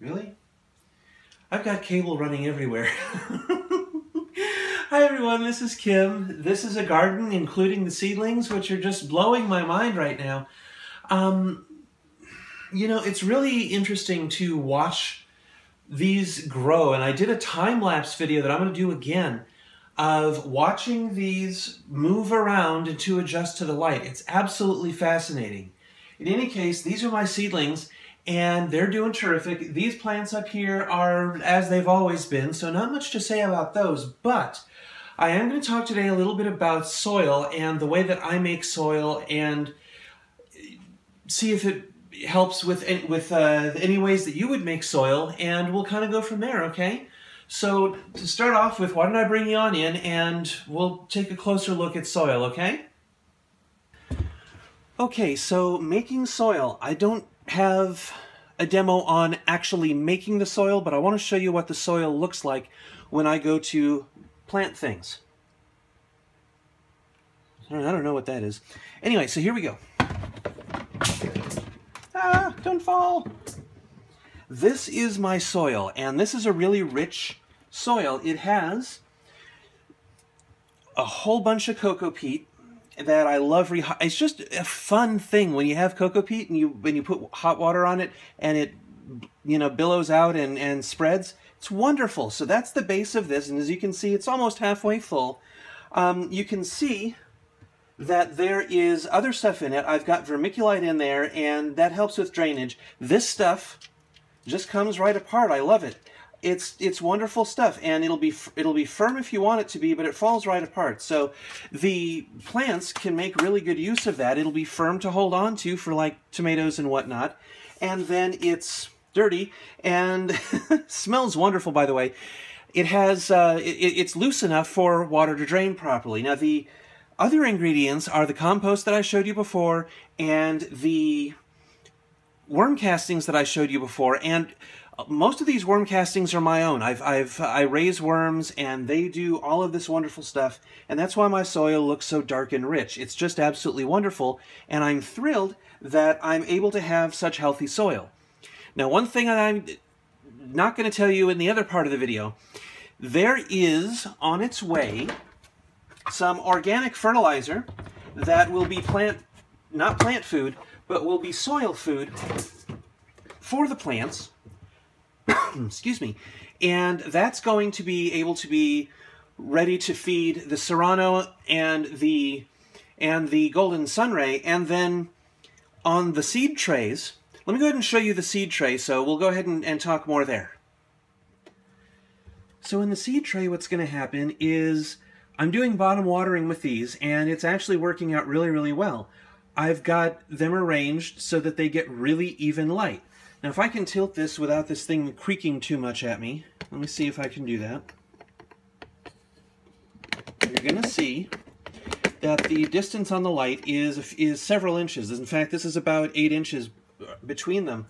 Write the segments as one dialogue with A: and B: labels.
A: Really? I've got cable running everywhere. Hi everyone, this is Kim. This is a garden including the seedlings, which are just blowing my mind right now. You know, it's really interesting to watch these grow, and I did a time-lapse video that I'm going to do again of watching these move around and to adjust to the light. It's absolutely fascinating. In any case, these are my seedlings, and they're doing terrific. These plants up here are as they've always been, so not much to say about those, but I am going to talk today a little bit about soil and the way that I make soil and see if it helps with any ways that you would make soil, and we'll kind of go from there, okay? So to start off with, why don't I bring you on in and we'll take a closer look at soil, okay? Okay, so making soil. I don't have a demo on actually making the soil, but I want to show you what the soil looks like when I go to plant things. I don't know what that is. Anyway, so here we go. Ah, don't fall! This is my soil, and this is a really rich soil. It has a whole bunch of cocoa peat that I love. It's just a fun thing when you have cocoa peat and when you put hot water on it and it, you know, billows out and spreads. It's wonderful. So that's the base of this, and as you can see, it's almost halfway full. You can see that there is other stuff in it. I've got vermiculite in there, and that helps with drainage. This stuff just comes right apart. I love it. It's wonderful stuff, and it'll be firm if you want it to be, but it falls right apart. So the plants can make really good use of that. It'll be firm to hold on to for like tomatoes and whatnot, and then it's dirty and smells wonderful. By the way, it has it's loose enough for water to drain properly. Now the other ingredients are the compost that I showed you before and the worm castings that I showed you before, and most of these worm castings are my own. I raise worms, and they do all of this wonderful stuff, and that's why my soil looks so dark and rich. It's just absolutely wonderful, and I'm thrilled that I'm able to have such healthy soil. Now, one thing I'm not going to tell you in the other part of the video, there is on its way some organic fertilizer that will be not plant food, but will be soil food for the plants. Excuse me. And that's going to be able to be ready to feed the serrano and the golden sunray. And then on the seed trays, let me go ahead and show you the seed tray. So we'll go ahead and talk more there. So in the seed tray, what's going to happen is I'm doing bottom watering with these, and it's actually working out really, really well. I've got them arranged so that they get really even light. Now, if I can tilt this without this thing creaking too much at me, let me see if I can do that. You're going to see that the distance on the light is several inches. In fact, this is about 8 inches between them.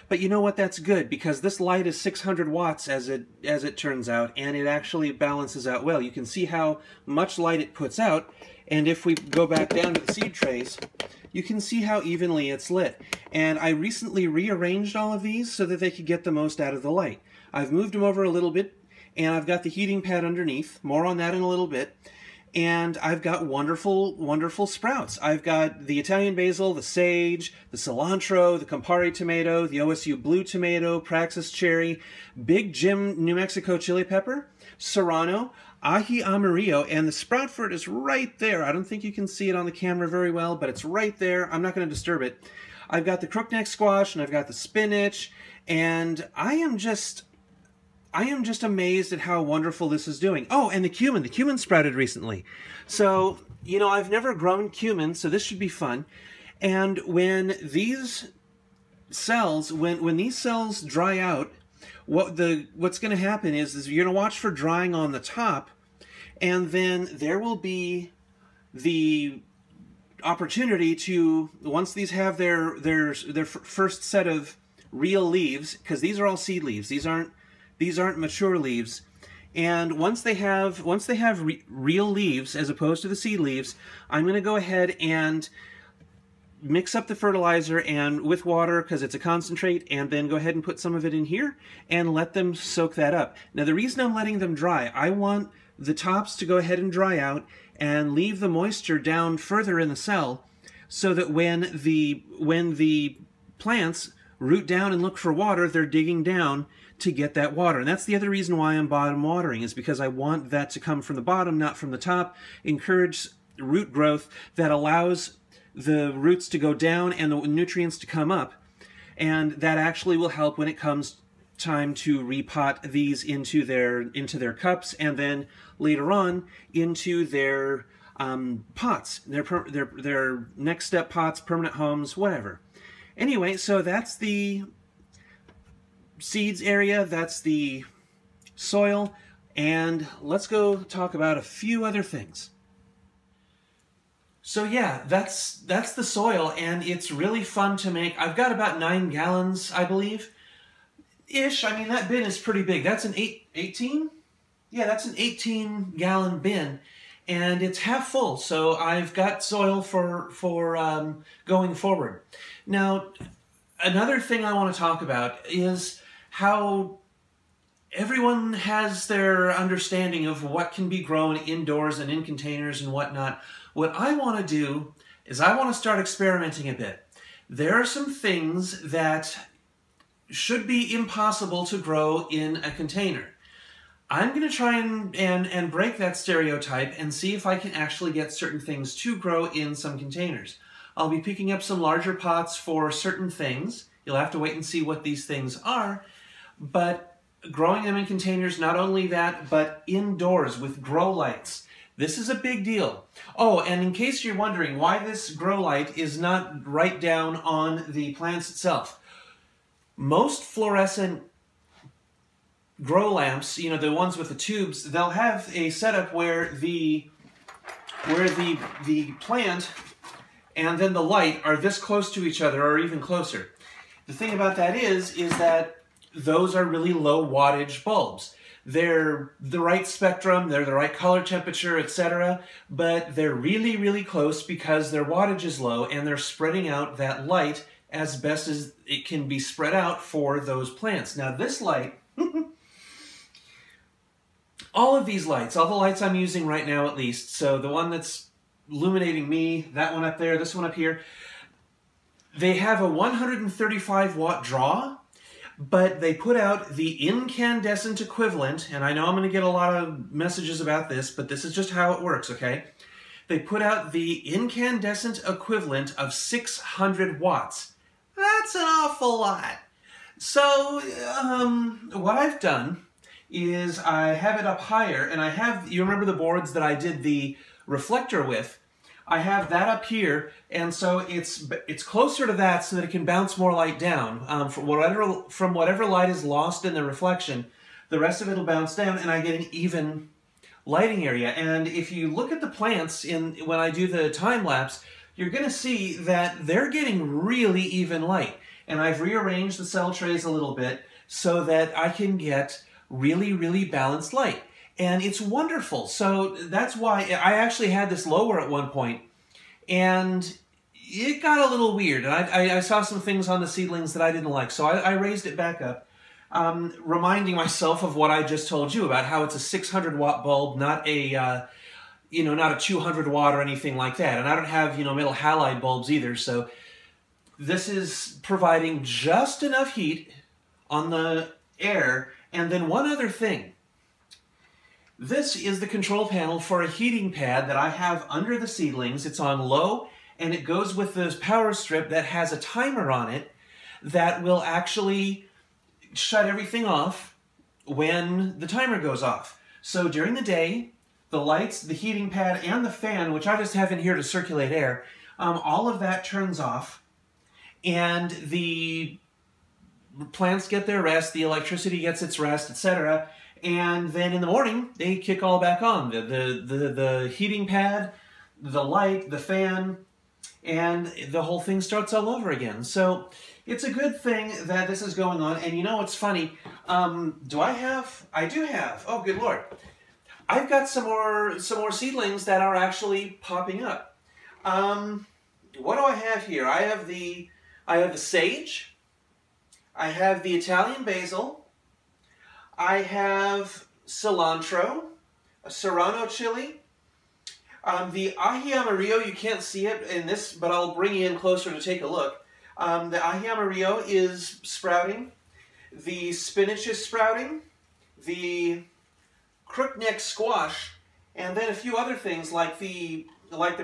A: But you know what? That's good, because this light is 600 watts as it turns out, and it actually balances out well. You can see how much light it puts out, and if we go back down to the seed trays, you can see how evenly it's lit. And I recently rearranged all of these so that they could get the most out of the light. I've moved them over a little bit, and I've got the heating pad underneath. More on that in a little bit. And I've got wonderful, wonderful sprouts. I've got the Italian basil, the sage, the cilantro, the Campari tomato, the OSU blue tomato, Praxis cherry, Big Jim New Mexico chili pepper, serrano, ají amarillo, and the sprout for it is right there. I don't think you can see it on the camera very well, but it's right there. I'm not going to disturb it. I've got the crookneck squash, and I've got the spinach, and I am just amazed at how wonderful this is doing. Oh, and the cumin. The cumin sprouted recently. So, you know, I've never grown cumin, so this should be fun. And when these cells, when these cells dry out, what's going to happen is you're going to watch for drying on the top, and then there will be the opportunity to, once these have their first set of real leaves, because these are all seed leaves. These aren't mature leaves. And once they have real leaves as opposed to the seed leaves, I'm going to go ahead and mix up the fertilizer and with water because it's a concentrate, and then go ahead and put some of it in here and let them soak that up. Now the reason I'm letting them dry, I want the tops to go ahead and dry out and leave the moisture down further in the cell, so that when the plants root down and look for water, they're digging down to get that water. And that's the other reason why I'm bottom watering, is because I want that to come from the bottom, not from the top. Encourage root growth that allows the roots to go down and the nutrients to come up. And that actually will help when it comes time to repot these into their cups, and then later on into their pots, their next step pots, permanent homes, whatever. Anyway, so that's the seeds area, that's the soil, and let's go talk about a few other things. So yeah, that's the soil, and it's really fun to make. I've got about 9 gallons, I believe, ish. I mean, that bin is pretty big. That's an 18? Yeah, that's an 18-gallon bin, and it's half full, so I've got soil for going forward. Now, another thing I want to talk about is how everyone has their understanding of what can be grown indoors and in containers and whatnot. What I want to do is I want to start experimenting a bit. There are some things that should be impossible to grow in a container. I'm going to try and break that stereotype and see if I can actually get certain things to grow in some containers. I'll be picking up some larger pots for certain things. You'll have to wait and see what these things are. But growing them in containers, not only that, but indoors with grow lights. This is a big deal. Oh, and in case you're wondering why this grow light is not right down on the plants itself, most fluorescent grow lamps, you know, the ones with the tubes, they'll have a setup where the plant and then the light are this close to each other, or even closer. The thing about that is that those are really low wattage bulbs. They're the right spectrum, they're the right color temperature, etc., but they're really, really close because their wattage is low, and they're spreading out that light as best as it can be spread out for those plants. Now this light, all of these lights, all the lights I'm using right now at least, so the one that's illuminating me, that one up there, this one up here, they have a 135 watt draw, but they put out the incandescent equivalent, and I know I'm going to get a lot of messages about this, but this is just how it works, okay? They put out the incandescent equivalent of 600 watts. That's an awful lot. So, what I've done is I have it up higher, and I have, you remember the boards that I did the reflector with? I have that up here, and so it's closer to that so that it can bounce more light down. From whatever light is lost in the reflection, the rest of it will bounce down, and I get an even lighting area. And if you look at the plants when I do the time lapse, you're going to see that they're getting really even light. And I've rearranged the cell trays a little bit so that I can get really, really balanced light. And it's wonderful. So that's why I actually had this lower at one point, and it got a little weird. And I saw some things on the seedlings that I didn't like. So I raised it back up, reminding myself of what I just told you about how it's a 600 watt bulb, not a, not a 200 watt or anything like that. And I don't have, metal halide bulbs either. So this is providing just enough heat on the air. And then one other thing. This is the control panel for a heating pad that I have under the seedlings. It's on low, and it goes with this power strip that has a timer on it that will actually shut everything off when the timer goes off. So during the day, the lights, the heating pad, and the fan, which I just have in here to circulate air, all of that turns off, and the plants get their rest, the electricity gets its rest, etc., and then in the morning, they kick all back on. The heating pad, the light, the fan, and the whole thing starts all over again. So it's a good thing that this is going on. And you know what's funny? Do I have? I do have. Oh, good Lord. I've got some more seedlings that are actually popping up. what do I have here? I have the sage. I have the Italian basil. I have cilantro, a serrano chili. The ají amarillo, you can't see it in this, but I'll bring you in closer to take a look. The ají amarillo is sprouting. The spinach is sprouting. The crookneck squash, and then a few other things like the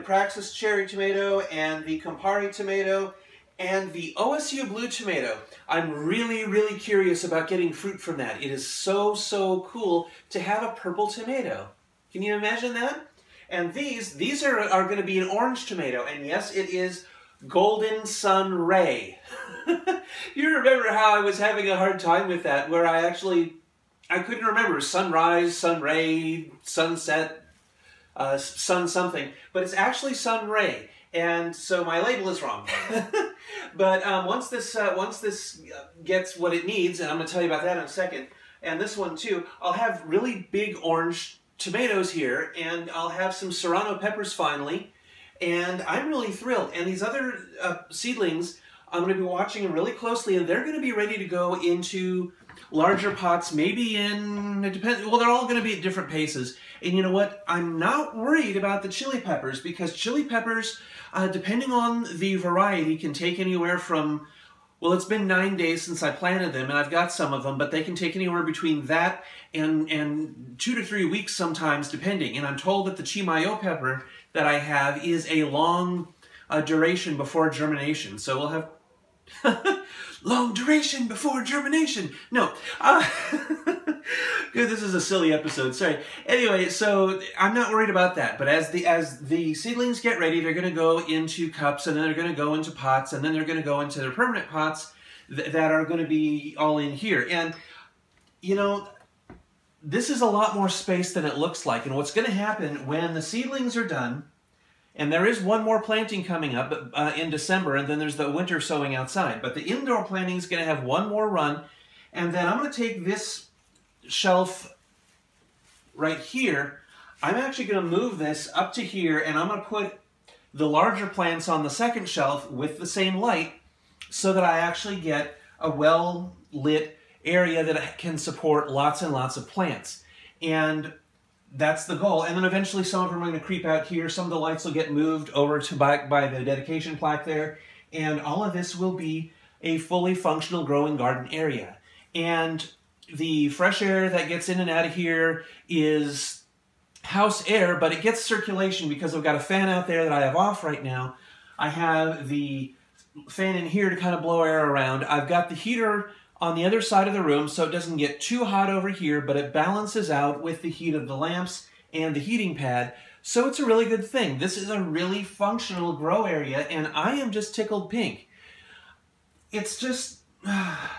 A: Praxis cherry tomato and the Campari tomato and the OSU blue tomato. I'm really, really curious about getting fruit from that. It is so, so cool to have a purple tomato. Can you imagine that? And these are going to be an orange tomato, and yes, it is Golden Sun Ray. You remember how I was having a hard time with that, where I couldn't remember sunrise, sun ray, sunset, sun something, but it's actually sun ray, and so my label is wrong. But once this gets what it needs, and I'm going to tell you about that in a second, and this one too, I'll have really big orange tomatoes here, and I'll have some serrano peppers finally, and I'm really thrilled. And these other seedlings, I'm going to be watching them really closely, and they're going to be ready to go into larger pots, maybe it depends, well, they're all going to be at different paces. And you know what? I'm not worried about the chili peppers, because chili peppers, depending on the variety, can take anywhere from, well, it's been 9 days since I planted them, and I've got some of them, but they can take anywhere between that and 2 to 3 weeks sometimes, depending. And I'm told that the chimayo pepper that I have is a long duration before germination. So we'll have long duration before germination. No. Good, this is a silly episode, sorry. Anyway, so I'm not worried about that. But as the seedlings get ready, they're going to go into cups, and then they're going to go into pots, and then they're going to go into their permanent pots that are going to be all in here. And, you know, this is a lot more space than it looks like. And what's going to happen when the seedlings are done, and there is one more planting coming up in December, and then there's the winter sowing outside. But the indoor planting is going to have one more run, and then I'm going to take this shelf right here. I'm actually going to move this up to here, and I'm going to put the larger plants on the second shelf with the same light, so that I actually get a well-lit area that can support lots and lots of plants. And that's the goal. And then eventually some of them are going to creep out here. Some of the lights will get moved over to by the dedication plaque there. And all of this will be a fully functional growing garden area. And the fresh air that gets in and out of here is house air, but it gets circulation because I've got a fan out there that I have off right now. I have the fan in here to kind of blow air around. I've got the heater on the other side of the room so it doesn't get too hot over here, but it balances out with the heat of the lamps and the heating pad. So it's a really good thing. This is a really functional grow area, and I am just tickled pink. It's just, I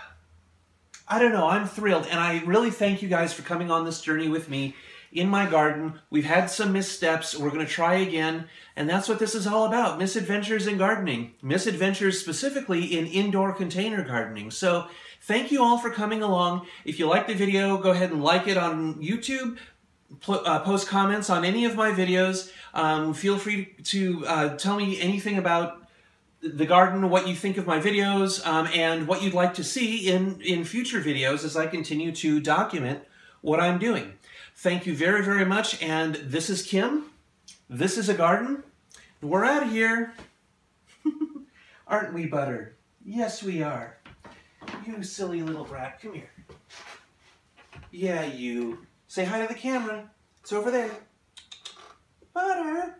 A: don't know, I'm thrilled, and I really thank you guys for coming on this journey with me in my garden. We've had some missteps. We're going to try again, and that's what this is all about, misadventures in gardening. Misadventures specifically in indoor container gardening. So thank you all for coming along. If you like the video, go ahead and like it on YouTube. Post comments on any of my videos. Feel free to tell me anything about the garden, what you think of my videos, and what you'd like to see in future videos as I continue to document what I'm doing. Thank you very, very much, and this is Kim. This is a garden. We're out of here. Aren't we, Butter? Yes, we are. You silly little brat, come here. Yeah, you. Say hi to the camera. It's over there. Butter.